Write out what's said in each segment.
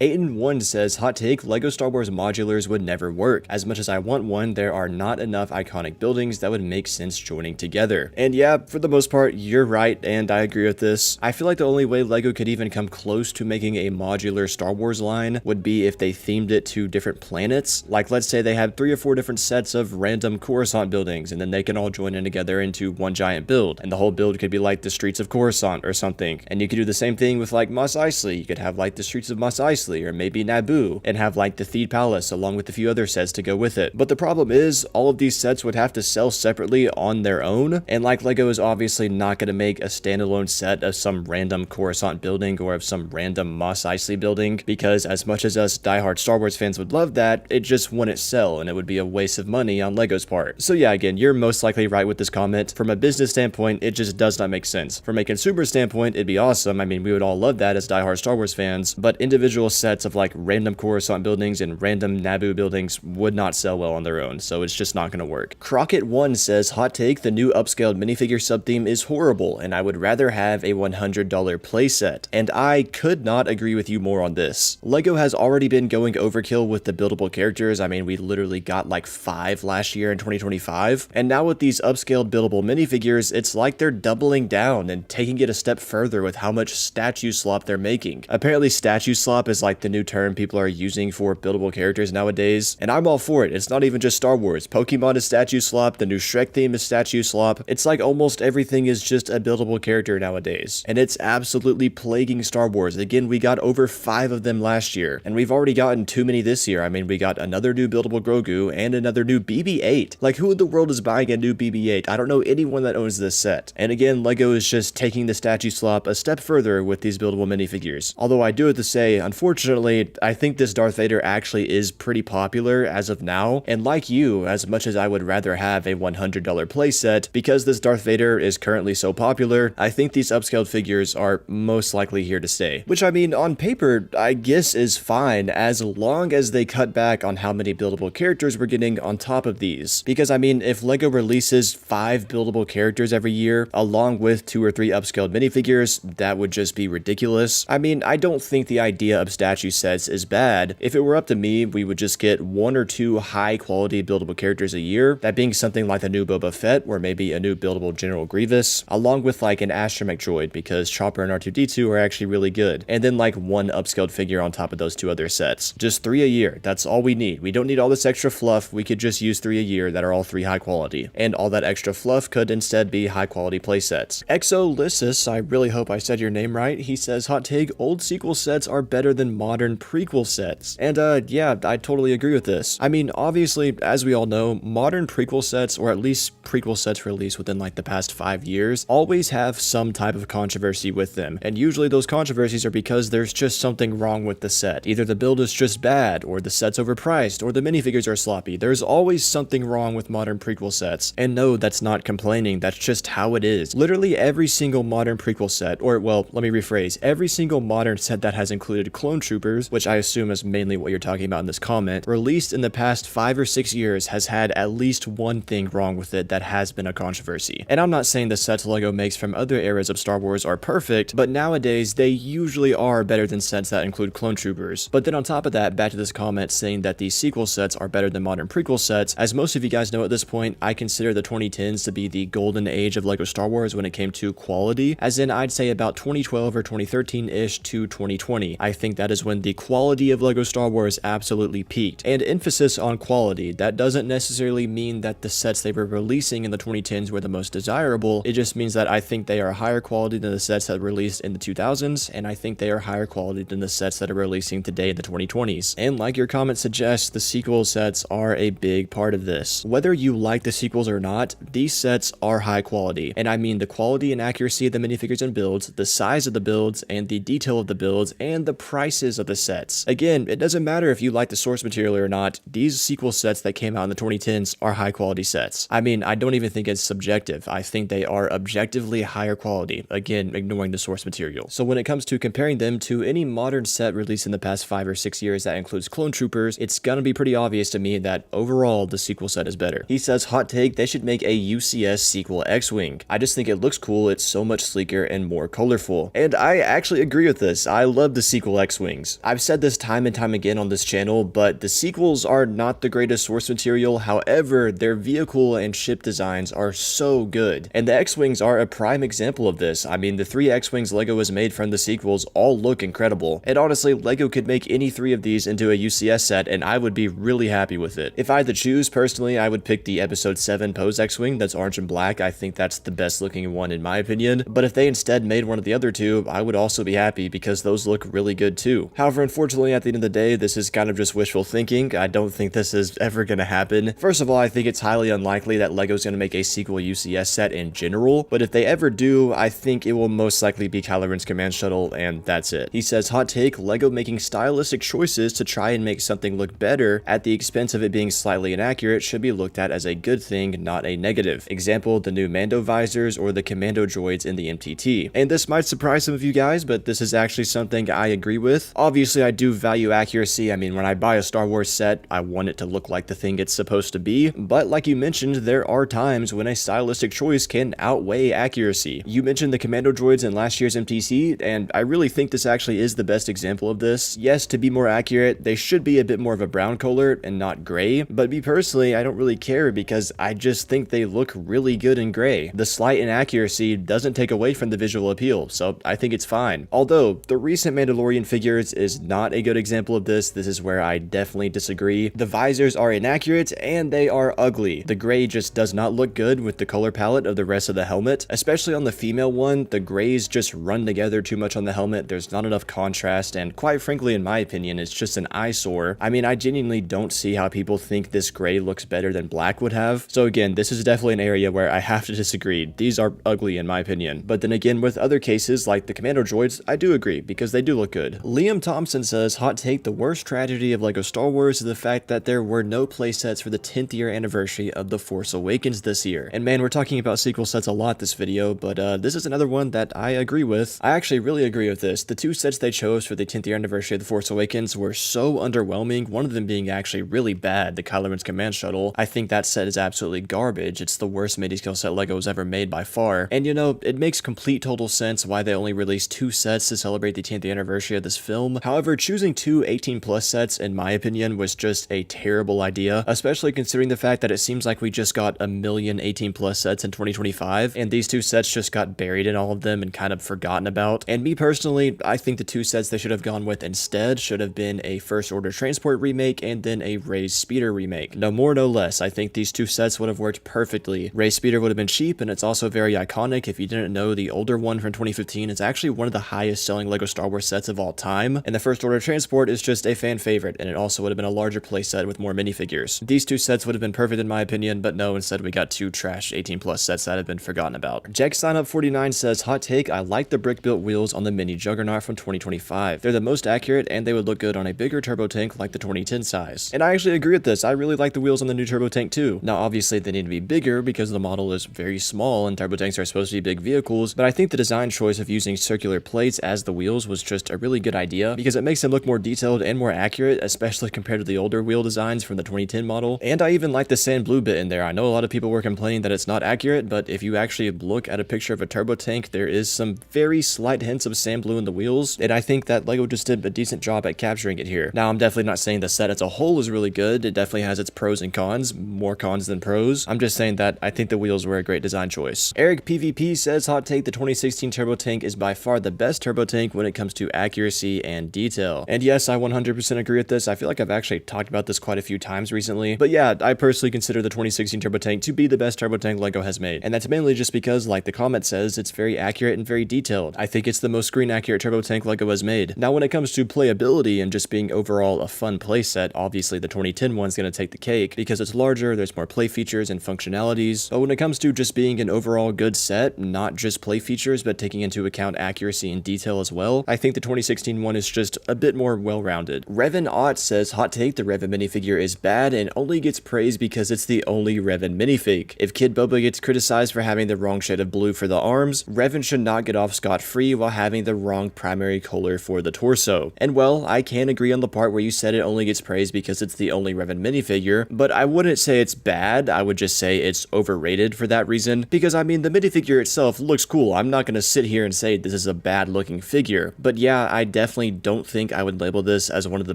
Aiden1 says, hot take, LEGO Star Wars modulars would never work. As much as I want one, there are not enough iconic buildings that would make sense joining together. And yeah, for the most part, you're right, and I agree with this. I feel like the only way LEGO could even come close to making a modular Star Wars line would be if they themed it to different planets. Like, let's say they had 3 or 4 different sets of random Coruscant buildings, and then they can all join in together into one giant build. And the whole build could be like the streets of Coruscant or something. And you could do the same thing with like Mos Eisley. You could have like the streets of Mos Eisley, or maybe Naboo, and have like the Theed Palace along with a few other sets to go with it. But the problem is, all of these sets would have to sell separately on their own, and like LEGO is obviously not going to make a standalone set of some random Coruscant building or of some random Mos Eisley building, because as much as us diehard Star Wars fans would love that, it just wouldn't sell, and it would be a waste of money on LEGO's part. So yeah, again, you're most likely right with this comment. From a business standpoint, it just does not make sense. From a consumer standpoint, it'd be awesome. I mean, we would all love that as diehard Star Wars fans, but individual sets of like random Coruscant buildings and random Naboo buildings would not sell well on their own, so it's just not going to work. Crockett1 says, hot take, the new upscaled minifigure sub-theme is horrible, and I would rather have a $100 playset. And I could not agree with you more on this. LEGO has already been going overkill with the buildable characters. I mean, we literally got like 5 last year in 2025, and now with these upscaled buildable minifigures, it's like they're doubling down and taking it a step further with how much statue slop they're making. Apparently, statue slop is like the new term people are using for buildable characters nowadays, and I'm all for it. It's not even just Star Wars. Pokemon is statue slop, the new Shrek theme is statue slop. It's like almost everything is just a buildable character nowadays, and it's absolutely plaguing Star Wars. Again, we got over 5 of them last year, and we've already gotten too many this year. I mean, we got another new buildable Grogu and another new BB-8. Like, who in the world is buying a new BB-8? I don't know anyone that owns this set. And again, LEGO is just taking the statue slop a step further with these buildable minifigures. Although I do have to say, unfortunately, I think this Darth Vader actually is pretty popular as of now, and like you, as much as I would rather have a $100 playset, because this Darth Vader is currently so popular, I think these upscaled figures are most likely here to stay. Which, I mean, on paper, I guess is fine, as long as they cut back on how many buildable characters we're getting on top of these. Because, I mean, if LEGO releases 5 buildable characters every year, along with 2 or 3 upscaled minifigures, that would just be ridiculous. I mean, I don't think the idea of statue sets is bad. If it were up to me, we would just get 1 or 2 high quality buildable characters a year, that being something like the new Boba Fett, or maybe a new buildable General Grievous, along with like an astromech droid, because Chopper and R2-D2 are actually really good, and then like 1 upscaled figure on top of those 2 other sets. Just 3 a year, that's all we need. We don't need all this extra fluff, we could just use 3 a year that are all 3 high quality, and all that extra fluff could instead be high quality playsets. Exolysis, I really hope I said your name right, he says, hot take, old sequel sets are better than modern prequel sets. And yeah, I totally agree with this. I mean, obviously, as we all know, modern prequel sets, or at least prequel sets released within like the past 5 years, always have some type of controversy with them. And usually those controversies are because there's just something wrong with the set. Either the build is just bad, or the set's overpriced, or the minifigures are sloppy. There's always something wrong with modern prequel sets. And no, that's not complaining, that's just how it is. Literally every single modern prequel set, or well, let me rephrase, every single modern set that has included clone troopers, which I assume is mainly what you're talking about in this comment, released in the past 5 or 6 years has had at least one thing wrong with it that has been a controversy. And I'm not saying the sets LEGO makes from other eras of Star Wars are perfect, but nowadays they usually are better than sets that include clone troopers. But then on top of that, back to this comment saying that these sequel sets are better than modern prequel sets, as most of you guys know at this point, I consider the 2010s to be the golden age of LEGO Star Wars when it came to quality, as in I'd say about 2012 or 2013-ish to 2020. I think that is when the quality of LEGO Star Wars absolutely peaked. And emphasis on quality, that doesn't necessarily mean that the sets they were releasing in the 2010s were the most desirable, it just means that I think they are higher quality than the sets that were released in the 2000s, and I think they are higher quality than the sets that are releasing today in the 2020s. And like your comment suggests, the sequel sets are a big part of this. Whether you like the sequels or not, these sets are high quality, and I mean the quality and accuracy of the minifigures and builds, the size of the builds, and the detail of the builds, and the prices of the sets. Again, it doesn't matter if you like the source material or not, these sequel sets that came out in the 2010s are high quality sets. I mean, I don't even think it's subjective. I think they are objectively higher quality, again, ignoring the source material. So when it comes to comparing them to any modern set released in the past 5 or 6 years that includes clone troopers, it's gonna be pretty obvious to me that overall the sequel set is better. He says, hot take, they should make a UCS sequel X-Wing. I just think it looks cool, it's so much sleeker and more colorful. And I actually agree with this. I love the sequel X-Wing. X-Wings. I've said this time and time again on this channel, but the sequels are not the greatest source material. However, their vehicle and ship designs are so good. And the X-Wings are a prime example of this. I mean, the 3 X-Wings LEGO has made from the sequels all look incredible. And honestly, LEGO could make any 3 of these into a UCS set and I would be really happy with it. If I had to choose, personally, I would pick the Episode 7 Pose X-Wing that's orange and black. I think that's the best looking one in my opinion. But if they instead made one of the other 2, I would also be happy because those look really good too. However, unfortunately, at the end of the day, this is kind of just wishful thinking. I don't think this is ever going to happen. First of all, I think it's highly unlikely that LEGO's going to make a sequel UCS set in general, but if they ever do, I think it will most likely be Kylo Ren's command shuttle, and that's it. He says, hot take, LEGO making stylistic choices to try and make something look better at the expense of it being slightly inaccurate should be looked at as a good thing, not a negative. Example, the new Mando visors or the commando droids in the MTT. And this might surprise some of you guys, but this is actually something I agree with. Obviously, I do value accuracy. I mean, when I buy a Star Wars set, I want it to look like the thing it's supposed to be, but like you mentioned, there are times when a stylistic choice can outweigh accuracy. You mentioned the commando droids in last year's MTC, and I really think this actually is the best example of this. Yes, to be more accurate, they should be a bit more of a brown color and not gray, but me personally, I don't really care because I just think they look really good in gray. The slight inaccuracy doesn't take away from the visual appeal, so I think it's fine. Although, the recent Mandalorian figures is not a good example of this. This is where I definitely disagree. The visors are inaccurate and they are ugly. The gray just does not look good with the color palette of the rest of the helmet, especially on the female one. The grays just run together too much on the helmet. There's not enough contrast, and quite frankly, in my opinion, it's just an eyesore. I mean, I genuinely don't see how people think this gray looks better than black would have. So again, this is definitely an area where I have to disagree. These are ugly in my opinion. But then again, with other cases like the commando droids, I do agree because they do look good. Liam Thompson says, hot take, the worst tragedy of LEGO Star Wars is the fact that there were no playsets for the 10th year anniversary of The Force Awakens this year. And man, we're talking about sequel sets a lot this video, but this is another one that I agree with. I actually really agree with this. The 2 sets they chose for the 10th year anniversary of The Force Awakens were so underwhelming, one of them being actually really bad, the Kylo Ren's command shuttle. I think that set is absolutely garbage. It's the worst midi-scale set LEGO has ever made by far. And you know, it makes complete total sense why they only released 2 sets to celebrate the 10th anniversary of this film. However, choosing 2 18+ sets, in my opinion, was just a terrible idea, especially considering the fact that it seems like we just got a million 18+ sets in 2025, and these 2 sets just got buried in all of them and kind of forgotten about. And me personally, I think the 2 sets they should have gone with instead should have been a First Order Transport remake and then a Rey's Speeder remake. No more, no less. I think these 2 sets would have worked perfectly. Rey's Speeder would have been cheap, and it's also very iconic. If you didn't know, the older one from 2015 is actually one of the highest selling LEGO Star Wars sets of all time, and the First Order Transport is just a fan favorite, and it also would have been a larger playset with more minifigures. These 2 sets would have been perfect in my opinion, but no, instead we got 2 trash 18+ sets that have been forgotten about. Jack Sign Up 49 says, hot take, I like the brick built wheels on the mini Juggernaut from 2025. They're the most accurate and they would look good on a bigger turbo tank like the 2010 size. And I actually agree with this. I really like the wheels on the new turbo tank too. Now obviously they need to be bigger because the model is very small and turbo tanks are supposed to be big vehicles, but I think the design choice of using circular plates as the wheels was just a really good idea because it makes them look more detailed and more accurate, especially compared to the older wheel designs from the 2010 model. And I even like the sand blue bit in there. I know a lot of people were complaining that it's not accurate, but if you actually look at a picture of a turbo tank, there is some very slight hints of sand blue in the wheels, and I think that LEGO just did a decent job at capturing it here. Now, I'm definitely not saying the set as a whole is really good. It definitely has its pros and cons, more cons than pros. I'm just saying that I think the wheels were a great design choice. Eric PvP says, hot take, the 2016 turbo tank is by far the best turbo tank when it comes to accuracy and detail. And yes, I 100% agree with this. I feel like I've actually talked about this quite a few times recently, but yeah, I personally consider the 2016 turbo tank to be the best turbo tank LEGO has made. And that's mainly just because, like the comment says, it's very accurate and very detailed. I think it's the most screen accurate turbo tank LEGO has made. Now, when it comes to playability and just being overall a fun playset, obviously the 2010 one's gonna take the cake because it's larger, there's more play features and functionalities. But when it comes to just being an overall good set, not just play features, but taking into account accuracy and detail as well, I think the 2016 one is just a bit more well-rounded. Revan Ott says, hot take, the Revan minifigure is bad and only gets praised because it's the only Revan minifig. If Kid Boba gets criticized for having the wrong shade of blue for the arms, Revan should not get off scot-free while having the wrong primary color for the torso. And well, I can agree on the part where you said it only gets praised because it's the only Revan minifigure, but I wouldn't say it's bad, I would just say it's overrated for that reason, because I mean, the minifigure itself looks cool. I'm not gonna sit here and say this is a bad looking figure, but yeah, I definitely definitely don't think I would label this as one of the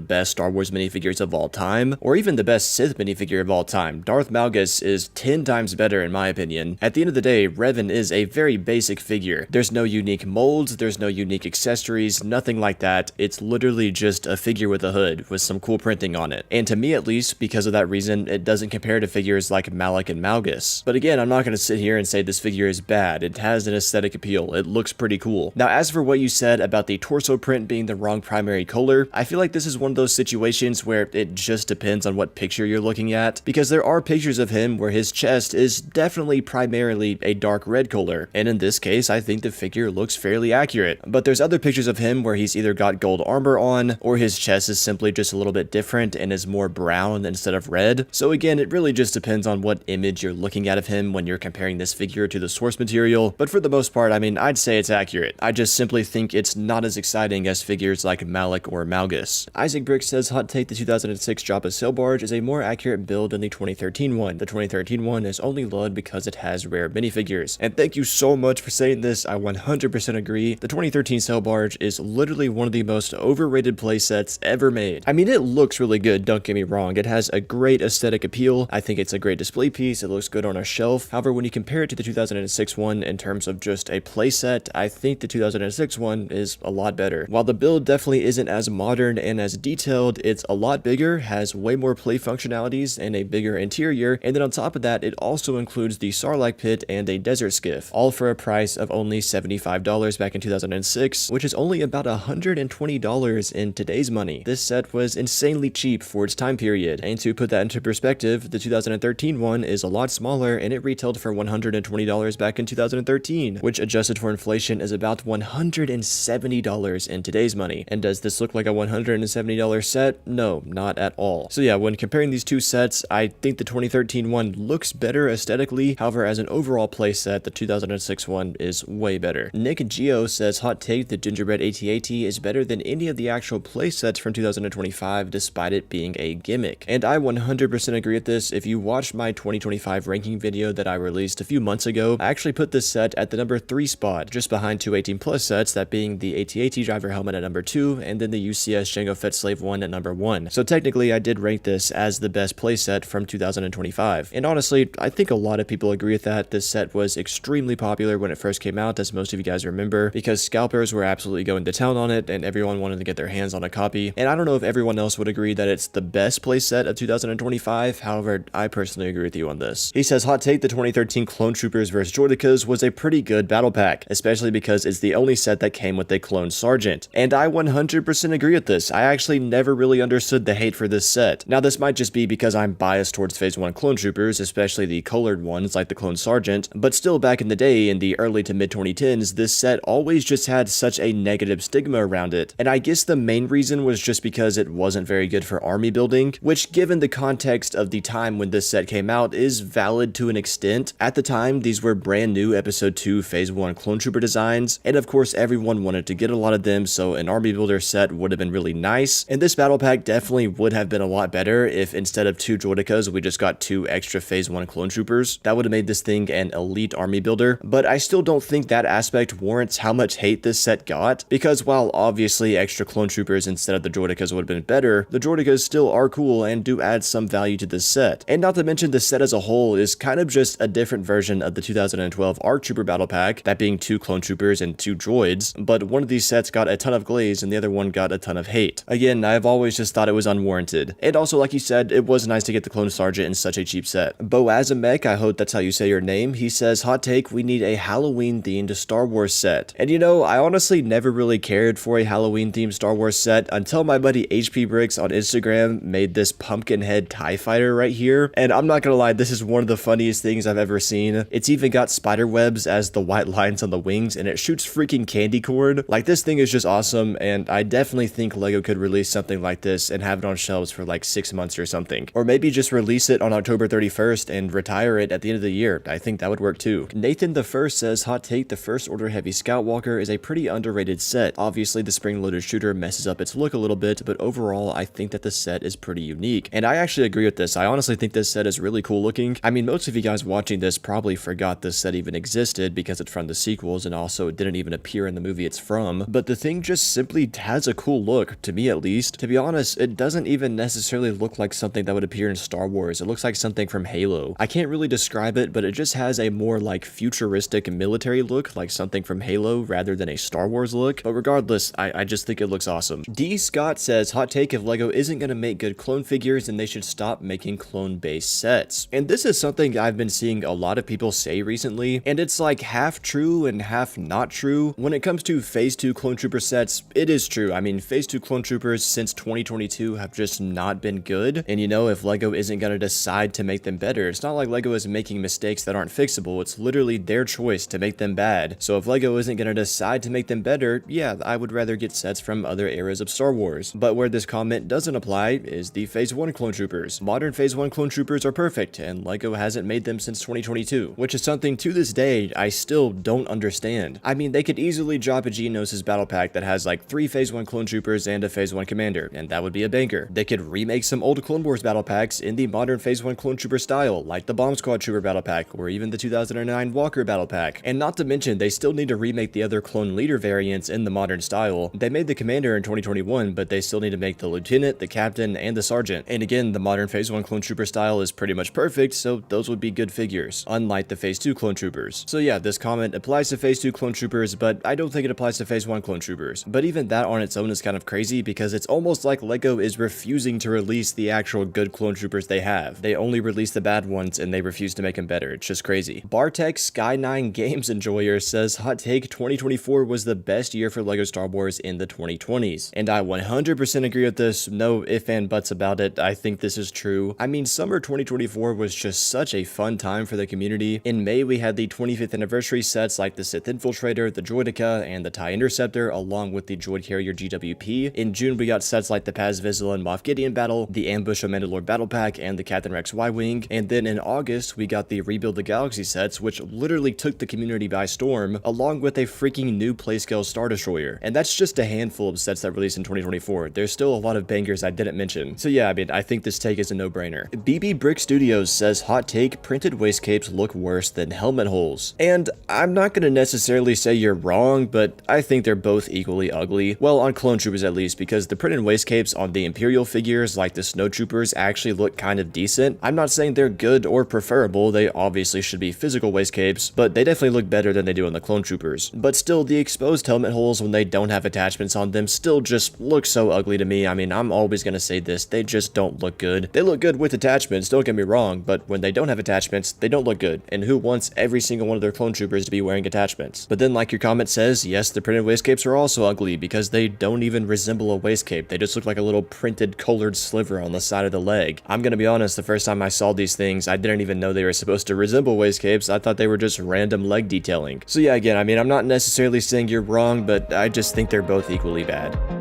best Star Wars minifigures of all time, or even the best Sith minifigure of all time. Darth Malgus is 10 times better in my opinion. At the end of the day, Revan is a very basic figure. There's no unique molds, there's no unique accessories, nothing like that. It's literally just a figure with a hood with some cool printing on it. And to me at least, because of that reason, it doesn't compare to figures like Malak and Malgus. But again, I'm not going to sit here and say this figure is bad. It has an aesthetic appeal. It looks pretty cool. Now, as for what you said about the torso print being the wrong primary color, I feel like this is one of those situations where it just depends on what picture you're looking at, because there are pictures of him where his chest is definitely primarily a dark red color, and in this case, I think the figure looks fairly accurate. But there's other pictures of him where he's either got gold armor on, or his chest is simply just a little bit different and is more brown instead of red. So again, it really just depends on what image you're looking at of him when you're comparing this figure to the source material, but for the most part, I mean, I'd say it's accurate. I just simply think it's not as exciting as figures like Malak or Malgus. Isaac Brick says, hot take, the 2006 Jabba Sail Barge is a more accurate build than the 2013 one. The 2013 one is only loved because it has rare minifigures. And thank you so much for saying this, I 100% agree. The 2013 Sail Barge is literally one of the most overrated playsets ever made. I mean, it looks really good, don't get me wrong. It has a great aesthetic appeal. I think it's a great display piece. It looks good on a shelf. However, when you compare it to the 2006 one in terms of just a playset, I think the 2006 one is a lot better. While the build definitely isn't as modern and as detailed, it's a lot bigger, has way more play functionalities and a bigger interior, and then on top of that, it also includes the Sarlacc pit and a desert skiff, all for a price of only $75 back in 2006, which is only about $120 in today's money. This set was insanely cheap for its time period, and to put that into perspective, the 2013 one is a lot smaller and it retailed for $120 back in 2013, which adjusted for inflation is about $170 in today's money. And does this look like a $170 set? No, not at all. So yeah, when comparing these two sets, I think the 2013 one looks better aesthetically. However, as an overall play set, the 2006 one is way better. Nick Geo says, hot take, the gingerbread AT-AT is better than any of the actual play sets from 2025 despite it being a gimmick. And I 100% agree with this. If you watched my 2025 ranking video that I released a few months ago, I actually put this set at the number 3 spot, just behind two 18 plus sets, that being the AT-AT driver helmet at number 2 and then the UCS Jango Fett Slave 1 at number 1. So technically I did rank this as the best playset from 2025. And honestly, I think a lot of people agree with that. This set was extremely popular when it first came out, as most of you guys remember, because scalpers were absolutely going to town on it and everyone wanted to get their hands on a copy. And I don't know if everyone else would agree that it's the best playset of 2025, however, I personally agree with you on this. He says, hot take, the 2013 Clone Troopers vs. Droidekas was a pretty good battle pack, especially because it's the only set that came with a clone sergeant. And I 100% agree with this. I actually never really understood the hate for this set. Now, this might just be because I'm biased towards Phase 1 Clone Troopers, especially the colored ones like the Clone Sergeant, but still back in the day, in the early to mid 2010s, this set always just had such a negative stigma around it. And I guess the main reason was just because it wasn't very good for army building, which given the context of the time when this set came out is valid to an extent. At the time, these were brand new Episode 2 Phase 1 Clone Trooper designs, and of course everyone wanted to get a lot of them, so an army builder set would have been really nice. And this battle pack definitely would have been a lot better if instead of 2 Droidekas, we just got 2 extra Phase 1 Clone Troopers. That would have made this thing an elite army builder, but I still don't think that aspect warrants how much hate this set got, because while obviously extra Clone Troopers instead of the Droidekas would have been better, the Droidekas still are cool and do add some value to this set. And not to mention, the set as a whole is kind of just a different version of the 2012 ARC Trooper battle pack, that being 2 Clone Troopers and 2 droids, but one of these sets got a ton of glaze and the other one got a ton of hate. Again, I've always just thought it was unwarranted. And also, like you said, it was nice to get the Clone Sergeant in such a cheap set. Boazamek, I hope that's how you say your name, he says, hot take, we need a Halloween themed Star Wars set. And you know, I honestly never really cared for a Halloween themed Star Wars set until my buddy HP Bricks on Instagram made this pumpkin head TIE fighter right here. And I'm not gonna lie, this is one of the funniest things I've ever seen. It's even got spider webs as the white lines on the wings, and it shoots freaking candy corn. Like, this thing is just awesome, and I definitely think LEGO could release something like this and have it on shelves for like 6 months or something. Or maybe just release it on October 31st and retire it at the end of the year. I think that would work too. Nathan the First says, hot take, the First Order Heavy Scout Walker is a pretty underrated set. Obviously, the spring-loaded shooter messes up its look a little bit, but overall, I think that the set is pretty unique. And I actually agree with this. I honestly think this set is really cool looking. I mean, most of you guys watching this probably forgot this set even existed because it's from the sequels, and also it didn't even appear in the movie it's from. But the thing just just simply has a cool look, to me at least. To be honest, it doesn't even necessarily look like something that would appear in Star Wars. It looks like something from Halo. I can't really describe it, but it just has a more like futuristic military look, like something from Halo rather than a Star Wars look. But regardless, I just think it looks awesome. D. Scott says, hot take, if LEGO isn't going to make good clone figures, then they should stop making clone-based sets. And this is something I've been seeing a lot of people say recently, and it's like half true and half not true. When it comes to Phase 2 Clone Trooper sets, it is true. I mean, Phase 2 Clone Troopers since 2022 have just not been good. And you know, if LEGO isn't going to decide to make them better, it's not like LEGO is making mistakes that aren't fixable. It's literally their choice to make them bad. So if LEGO isn't going to decide to make them better, yeah, I would rather get sets from other eras of Star Wars. But where this comment doesn't apply is the Phase 1 Clone Troopers. Modern Phase 1 Clone Troopers are perfect, and LEGO hasn't made them since 2022, which is something to this day I still don't understand. I mean, they could easily drop a Geonosis battle pack that has like 3 Phase 1 Clone Troopers and a Phase 1 Commander, and that would be a banger. They could remake some old Clone Wars battle packs in the modern Phase 1 Clone Trooper style, like the Bomb Squad Trooper battle pack, or even the 2009 Walker battle pack. And not to mention, they still need to remake the other Clone Leader variants in the modern style. They made the Commander in 2021, but they still need to make the Lieutenant, the Captain, and the Sergeant. And again, the modern Phase 1 Clone Trooper style is pretty much perfect, so those would be good figures, unlike the Phase 2 Clone Troopers. So yeah, this comment applies to Phase 2 Clone Troopers, but I don't think it applies to Phase 1 Clone Troopers. But even that on its own is kind of crazy, because it's almost like LEGO is refusing to release the actual good Clone Troopers they have. They only release the bad ones, and they refuse to make them better. It's just crazy. Bartek Sky9 Games Enjoyer says, hot take, 2024 was the best year for LEGO Star Wars in the 2020s. And I 100% agree with this, no ifs and buts about it. I think this is true. I mean, summer 2024 was just such a fun time for the community. In May, we had the 25th anniversary sets like the Sith Infiltrator, the Droideka, and the TIE Interceptor, along with the Droid Carrier GWP. In June, we got sets like the Paz Vizsla and Moff Gideon battle, the Ambush of Mandalore battle pack, and the Captain Rex Y-Wing. And then in August, we got the Rebuild the Galaxy sets, which literally took the community by storm, along with a freaking new Playscale Star Destroyer. And that's just a handful of sets that released in 2024. There's still a lot of bangers I didn't mention. So yeah, I mean, I think this take is a no-brainer. BB Brick Studios says, hot take, printed waist capes look worse than helmet holes. And I'm not going to necessarily say you're wrong, but I think they're both equally ugly. Well, on Clone Troopers at least, because the printed waist capes on the Imperial figures like the Snow Troopers actually look kind of decent. I'm not saying they're good or preferable, they obviously should be physical waist capes, but they definitely look better than they do on the Clone Troopers. But still, the exposed helmet holes when they don't have attachments on them still just look so ugly to me. I mean, I'm always going to say this, they just don't look good. They look good with attachments, don't get me wrong, but when they don't have attachments, they don't look good. And who wants every single one of their Clone Troopers to be wearing attachments? But then, like your comment says, yes, the printed waist capes are also ugly because they don't even resemble a waist cape. They just look like a little printed colored sliver on the side of the leg. I'm gonna be honest, the first time I saw these things, I didn't even know they were supposed to resemble waist capes. I thought they were just random leg detailing. So yeah, again, I mean, I'm not necessarily saying you're wrong, but I just think they're both equally bad.